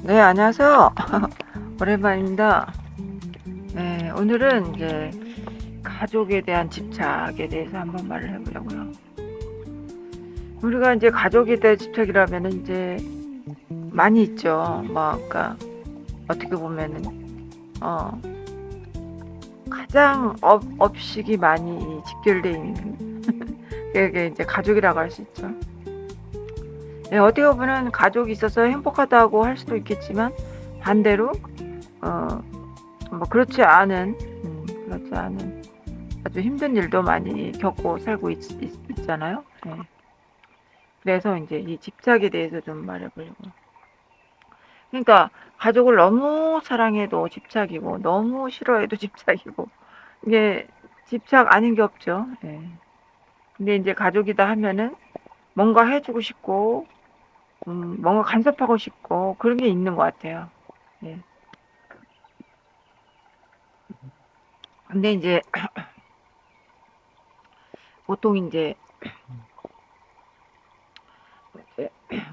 네, 안녕하세요. 오랜만입니다. 네, 오늘은 이제 가족에 대한 집착에 대해서 한번 말을 해보려고요. 우리가 이제 가족에 대한 집착이라면은 이제 많이 있죠. 뭐, 그러니까 어떻게 보면은 어, 가장 업식이 많이 직결돼 있는 그게 이제 가족이라고 할 수 있죠. 네, 어떻게 보면은 가족이 있어서 행복하다고 할 수도 있겠지만 반대로 어, 뭐 그렇지 않은 아주 힘든 일도 많이 겪고 살고 있잖아요. 네. 그래서 이제 이 집착에 대해서 좀 말해보려고. 그러니까 가족을 너무 사랑해도 집착이고 너무 싫어해도 집착이고 이게 집착 아닌 게 없죠. 네. 근데 이제 가족이다 하면은 뭔가 해주고 싶고 뭔가 간섭하고 싶고 그런 게 있는 것 같아요. 네. 근데 이제 보통 이제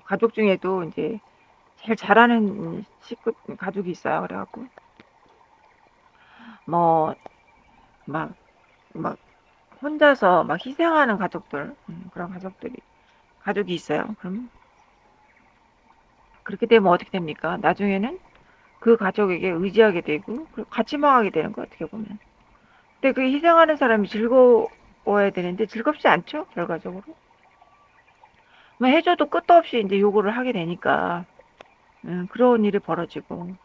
가족 중에도 이제 제일 잘하는 식구 가족이 있어요. 그래갖고 뭐 막 막 혼자서 막 희생하는 가족들, 그런 가족이 있어요. 그럼 그렇게 되면 어떻게 됩니까? 나중에는 그 가족에게 의지하게 되고 같이 망하게 되는 거 어떻게 보면. 근데 그 희생하는 사람이 즐거워야 되는데 즐겁지 않죠? 결과적으로. 뭐 해줘도 끝도 없이 이제 요구를 하게 되니까 그런 일이 벌어지고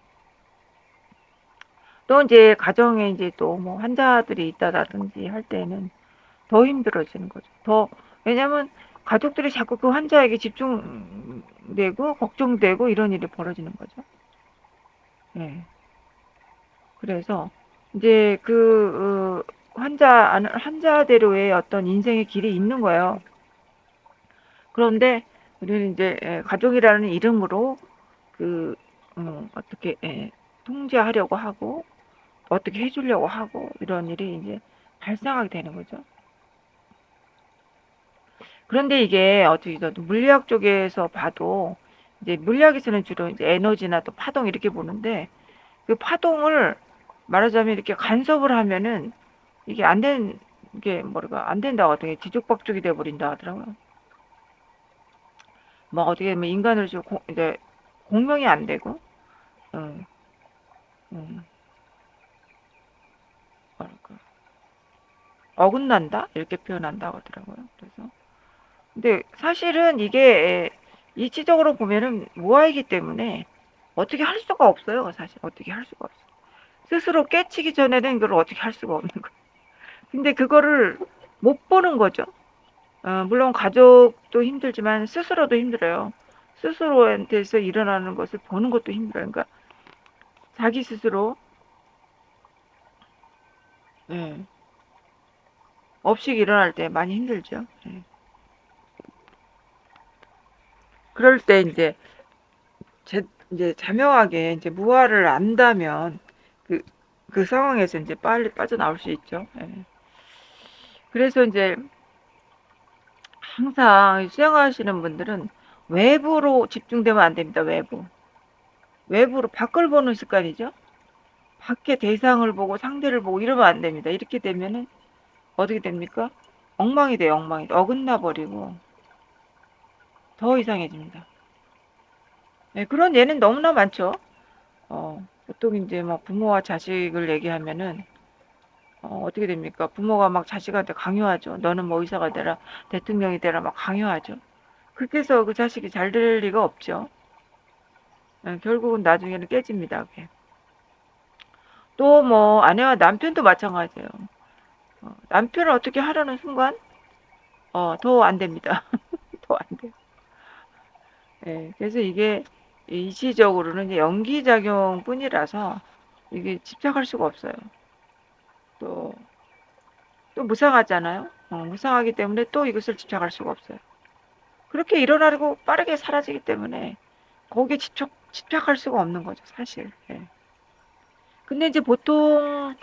또 이제 가정에 이제 또 뭐 환자들이 있다라든지 할 때는 더 힘들어지는 거죠. 더 왜냐면 가족들이 자꾸 그 환자에게 집중되고 걱정되고 이런 일이 벌어지는 거죠. 예. 그래서 이제 환자대로의 어떤 인생의 길이 있는 거예요. 그런데 우리는 이제 가족이라는 이름으로 그 어떻게 통제하려고 하고 어떻게 해주려고 하고 이런 일이 이제 발생하게 되는 거죠. 그런데 이게 어떻게 물리학 쪽에서 봐도 이제 물리학에서는 주로 이제 에너지나 또 파동 이렇게 보는데 그 파동을 말하자면 이렇게 간섭을 하면은 이게 이게 뭐랄까 안 된다고 하더라고요. 뒤죽박죽이 돼 버린다 하더라고요. 뭐 어떻게 보면 인간으로 이제 공명이 안 되고 음, 음, 뭐랄까 어긋난다 이렇게 표현한다고 하더라고요. 그래서 근데 사실은 이게 이치적으로 보면은 무아이기 때문에 어떻게 할 수가 없어요. 사실 어떻게 할 수가 없어. 스스로 깨치기 전에는 이걸 어떻게 할 수가 없는 거예요. 근데 그거를 못 보는 거죠. 물론 가족도 힘들지만 스스로도 힘들어요. 스스로한테서 일어나는 것을 보는 것도 힘들어요. 그러니까 자기 스스로 예, 업식 일어날 때 많이 힘들죠. 예. 그럴 때 이제 자명하게 이제 무아를 안다면 그, 그 상황에서 이제 빨리 빠져나올 수 있죠. 예. 그래서 이제 항상 수행하시는 분들은 외부로 집중되면 안 됩니다. 외부로 밖을 보는 습관이죠. 밖에 대상을 보고 상대를 보고 이러면 안 됩니다. 이렇게 되면은 어떻게 됩니까? 엉망이 돼요. 엉망이 어긋나 버리고 더 이상해집니다. 네, 그런 예는 너무나 많죠. 보통 이제 막 부모와 자식을 얘기하면은 어떻게 됩니까? 부모가 막 자식한테 강요하죠. 너는 뭐 의사가 되라, 대통령이 되라 막 강요하죠. 그렇게 해서 그 자식이 잘 될 리가 없죠. 결국은 나중에는 깨집니다. 그게. 또 뭐 아내와 남편도 마찬가지예요. 남편을 어떻게 하려는 순간 더 안 됩니다. 더 안 돼요. 예, 그래서 이게 일시적으로는 이제 연기작용뿐이라서 이게 집착할 수가 없어요. 또, 또 무상하잖아요. 무상하기 때문에 또 이것을 집착할 수가 없어요. 그렇게 일어나고 빠르게 사라지기 때문에 거기에 집착할 수가 없는 거죠, 사실. 예. 근데 이제 보통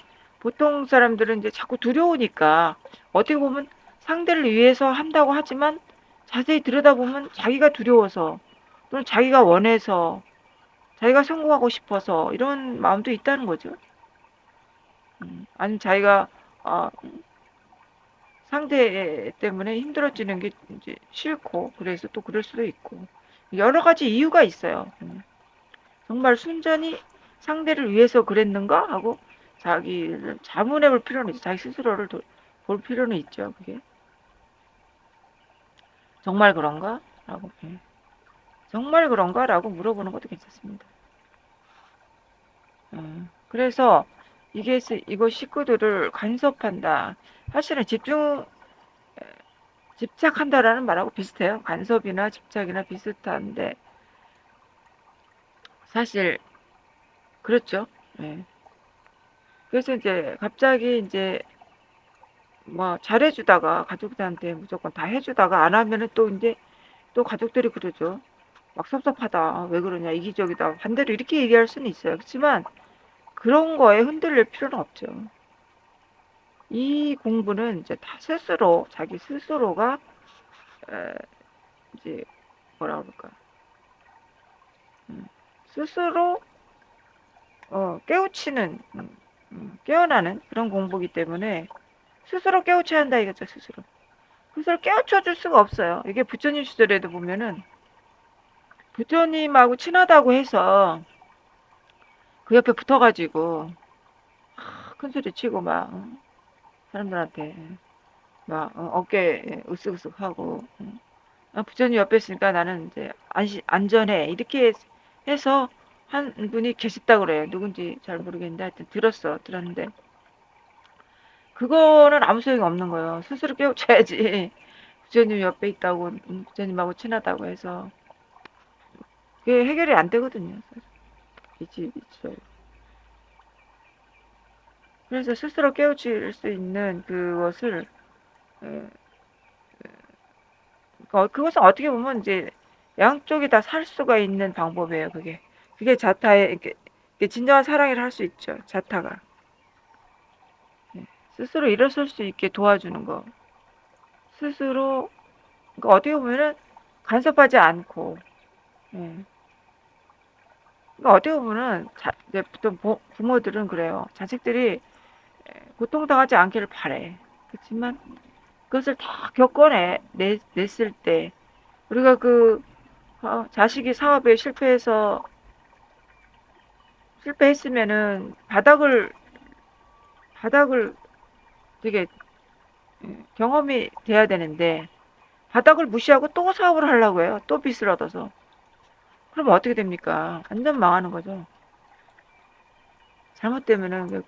사람들은 이제 자꾸 두려우니까 어떻게 보면 상대를 위해서 한다고 하지만 자세히 들여다보면 자기가 두려워서 또는 자기가 원해서 자기가 성공하고 싶어서 이런 마음도 있다는 거죠. 아니면 자기가 어, 상대 때문에 힘들어지는 게 이제 싫고 그래서 또 그럴 수도 있고 여러 가지 이유가 있어요. 정말 순전히 상대를 위해서 그랬는가 하고 자기를 자문해 볼 필요는 있죠. 자기 스스로를 볼 필요는 있죠. 그게 정말 그런가? 라고 정말 그런가? 라고 물어보는 것도 괜찮습니다. 그래서 이거 식구들을 간섭한다. 사실은 집착한다라는 말하고 비슷해요. 간섭이나 집착이나 비슷한데 사실 그렇죠. 예. 그래서 이제 갑자기 이제 뭐 잘해주다가 가족들한테 무조건 다 해주다가 안 하면은 또 이제 또 가족들이 그러죠. 막 섭섭하다. 왜 그러냐. 이기적이다. 반대로 이렇게 얘기할 수는 있어요. 그렇지만 그런 거에 흔들릴 필요는 없죠. 이 공부는 이제 다 스스로 자기 스스로가 이제 뭐라 그럴까 스스로 깨우치는 깨어나는 그런 공부기 때문에 스스로 깨우쳐야 한다 이거죠. 스스로 깨우쳐 줄 수가 없어요. 이게 부처님 시절에도 보면은 부처님하고 친하다고 해서 그 옆에 붙어가지고 큰 소리 치고 막 사람들한테 막 어깨 으쓱으쓱하고 부처님 옆에 있으니까 나는 이제 안전해 이렇게 해서 한 분이 계셨다고 그래요. 누군지 잘 모르겠는데 하여튼 들었는데 그거는 아무 소용이 없는 거예요. 스스로 깨우쳐야지. 부처님 옆에 있다고 부처님하고 친하다고 해서 그게 해결이 안 되거든요. 있어요. 그래서 스스로 깨우칠 수 있는 그것을 그것은 어떻게 보면 이제 양쪽이 다 살 수가 있는 방법이에요. 그게 자타의 이게 진정한 사랑이라 할 수 있죠. 자타가 스스로 일어설 수 있게 도와주는 거. 스스로 그러니까 어떻게 보면은 간섭하지 않고 예. 그러니까 어떻게 보면은 이제 보통 부모들은 그래요. 자식들이 고통당하지 않기를 바래. 그렇지만 그것을 다 냈을 때 우리가 자식이 사업에 실패했으면은 바닥을 되게 경험이 돼야 되는데 바닥을 무시하고 또 사업을 하려고 해요. 또 빚을 얻어서. 그러면 어떻게 됩니까? 완전 망하는 거죠. 잘못되면은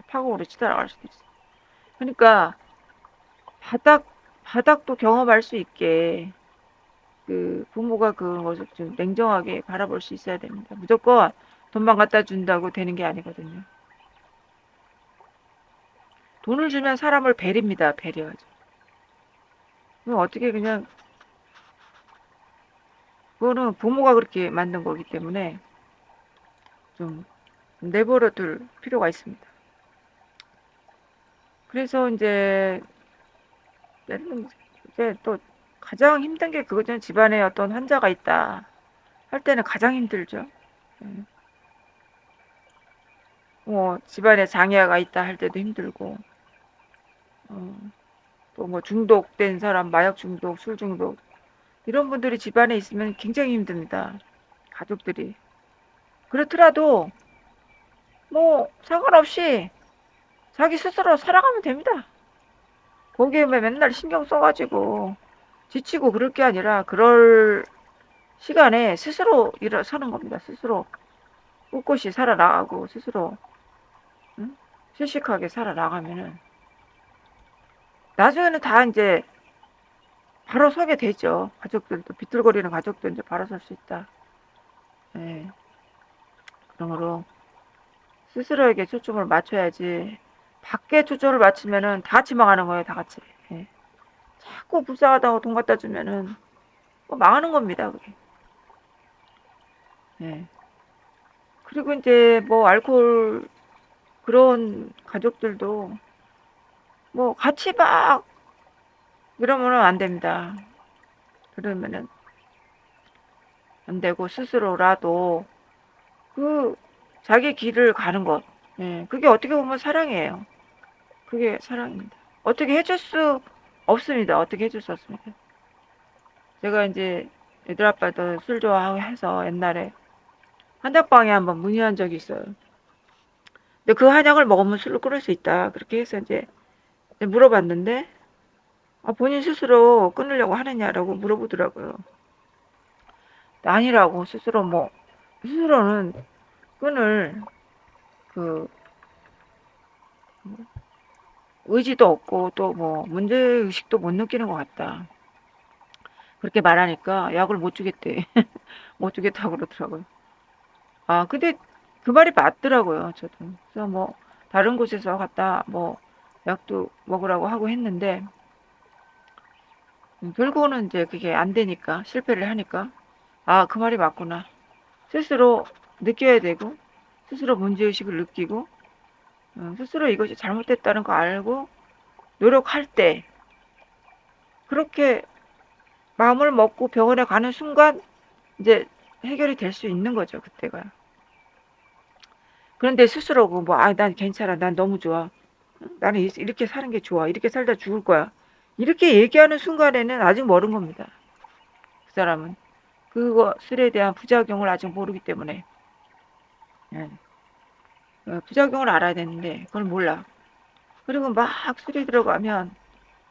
파국으로 치달아갈 수도 있어요. 그러니까 바닥 바닥도 경험할 수 있게 부모가 그것을 좀 냉정하게 바라볼 수 있어야 됩니다. 무조건 돈만 갖다 준다고 되는 게 아니거든요. 돈을 주면 사람을 배립니다. 배려하죠. 그럼 어떻게 그냥 그거는 부모가 그렇게 만든 거기 때문에 좀 내버려 둘 필요가 있습니다. 그래서 이제 이제 또 가장 힘든 게 그거죠. 집안에 어떤 환자가 있다 할 때는 가장 힘들죠. 음. 뭐 집안에 장애가 있다 할 때도 힘들고 또 뭐 중독된 사람, 마약 중독, 술 중독 이런 분들이 집안에 있으면 굉장히 힘듭니다. 가족들이. 그렇더라도 뭐 상관없이 자기 스스로 살아가면 됩니다. 거기에 맨날 신경 써가지고 지치고 그럴 게 아니라 그럴 시간에 스스로 일어서는 겁니다. 스스로 꿋꿋이 살아나가고 스스로 응? 씩씩하게 살아나가면은 나중에는 다 이제 바로 서게 되죠. 가족들도 비틀거리는 가족도 이제 바로 설 수 있다. 예. 그러므로 스스로에게 초점을 맞춰야지 밖에 초점을 맞추면은 다 같이 망하는 거예요. 다 같이. 예. 자꾸 불쌍하다고 돈 갖다 주면은 망하는 겁니다. 그게. 예. 그리고 이제 뭐 알코올 그런 가족들도 뭐 같이 막 이러면은 안 됩니다. 그러면은 안 되고 스스로라도 그 자기 길을 가는 것. 예, 그게 어떻게 보면 사랑이에요. 그게 사랑입니다. 어떻게 해줄 수 없습니다. 어떻게 해줄 수 없습니다. 제가 이제 애들 아빠도 술 좋아하고 해서 옛날에 한약방에 한번 문의한 적이 있어요. 근데 그 한약을 먹으면 술을 끊을 수 있다. 그렇게 해서 이제 물어봤는데, 본인 스스로 끊으려고 하느냐라고 물어보더라고요. 아니라고, 스스로는 끊을 그 의지도 없고 또 뭐 문제의식도 못 느끼는 것 같다. 그렇게 말하니까 약을 못 주겠대. 못 주겠다고 그러더라고요. 근데 그 말이 맞더라고요, 저도. 그래서 뭐, 다른 곳에서 갖다 뭐, 약도 먹으라고 하고 했는데, 결국은 이제 그게 안 되니까, 실패를 하니까, 그 말이 맞구나. 스스로 느껴야 되고, 스스로 문제의식을 느끼고, 스스로 이것이 잘못됐다는 거 알고, 노력할 때, 그렇게 마음을 먹고 병원에 가는 순간, 이제 해결이 될 수 있는 거죠, 그때가. 그런데 스스로 뭐, 난 괜찮아. 난 너무 좋아. 나는 이렇게 사는 게 좋아. 이렇게 살다 죽을 거야. 이렇게 얘기하는 순간에는 아직 멀은 겁니다. 그 사람은. 그거 술에 대한 부작용을 아직 모르기 때문에. 예. 부작용을 알아야 되는데 그걸 몰라. 그리고 막 술이 들어가면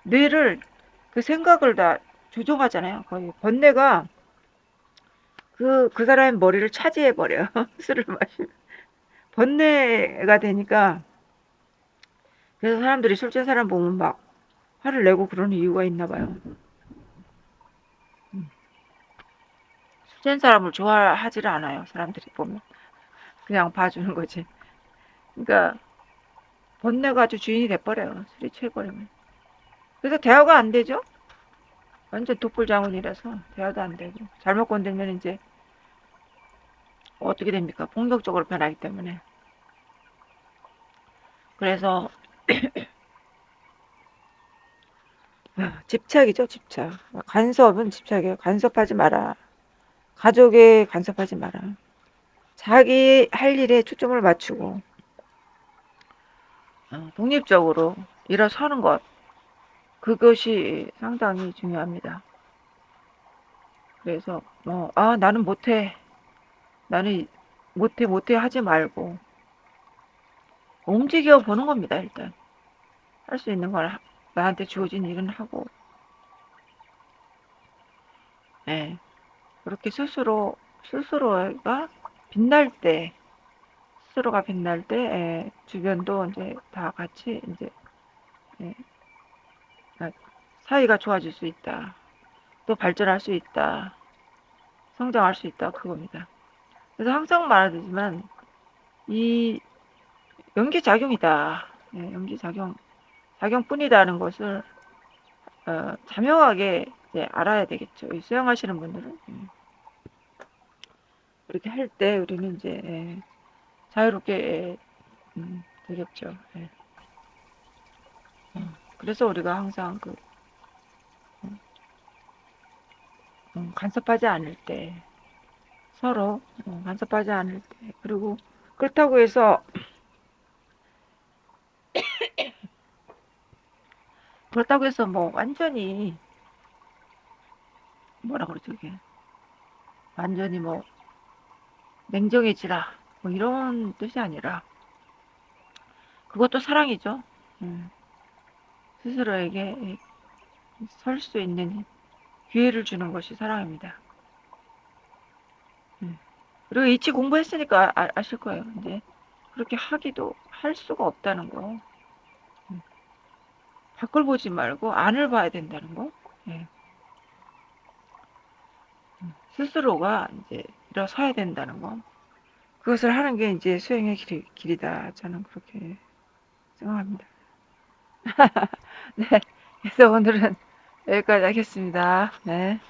뇌를 그 생각을 다 조종하잖아요. 거의 번뇌가 그 사람의 머리를 차지해 버려요. 술을 마시면. 번뇌가 되니까 그래서 사람들이 술 취한 사람 보면 막 화를 내고 그러는 이유가 있나 봐요. 술 취한 사람을 좋아하지를 않아요. 사람들이 보면. 그냥 봐주는 거지. 그러니까 번뇌가 아주 주인이 돼버려요. 술이 취해버리면. 그래서 대화가 안 되죠. 완전 독불장군이라서 대화도 안 되고 잘못 건들면 이제 어떻게 됩니까? 폭력적으로 변하기 때문에. 그래서 집착이죠, 집착. 간섭은 집착이에요. 간섭하지 마라. 가족에 간섭하지 마라. 자기 할 일에 초점을 맞추고 독립적으로 일어서는 것. 그것이 상당히 중요합니다. 그래서 나는 못해. 나는 못해 하지 말고 움직여 보는 겁니다, 일단. 할 수 있는 걸 나한테 주어진 일은 하고, 예. 그렇게 스스로가 빛날 때, 스스로가 빛날 때, 주변도 이제 다 같이 이제, 예, 아, 사이가 좋아질 수 있다. 또 발전할 수 있다. 성장할 수 있다. 그겁니다. 그래서 항상 말하지만, 이 연기작용이다. 작용뿐이다는 것을 자명하게 이제 알아야 되겠죠. 수영하시는 분들은 그렇게 할 때 우리는 이제 자유롭게 되겠죠. 예. 그래서 우리가 항상 간섭하지 않을 때 서로 간섭하지 않을 때 그리고 그렇다고 해서 뭐 완전히 뭐라 그러죠 이게 완전히 뭐 냉정해지라 뭐 이런 뜻이 아니라 그것도 사랑이죠. 음, 스스로에게 설 수 있는 기회를 주는 것이 사랑입니다. 음. 그리고 이치 공부했으니까 아실 거예요. 이제 그렇게 하기도 할 수가 없다는 거. 음. 밖을 보지 말고 안을 봐야 된다는 거. 예. 스스로가 이제 일어서야 된다는 거. 그것을 하는 게 이제 수행의 길이다. 저는 그렇게 생각합니다. 네. 그래서 오늘은 여기까지 하겠습니다. 네.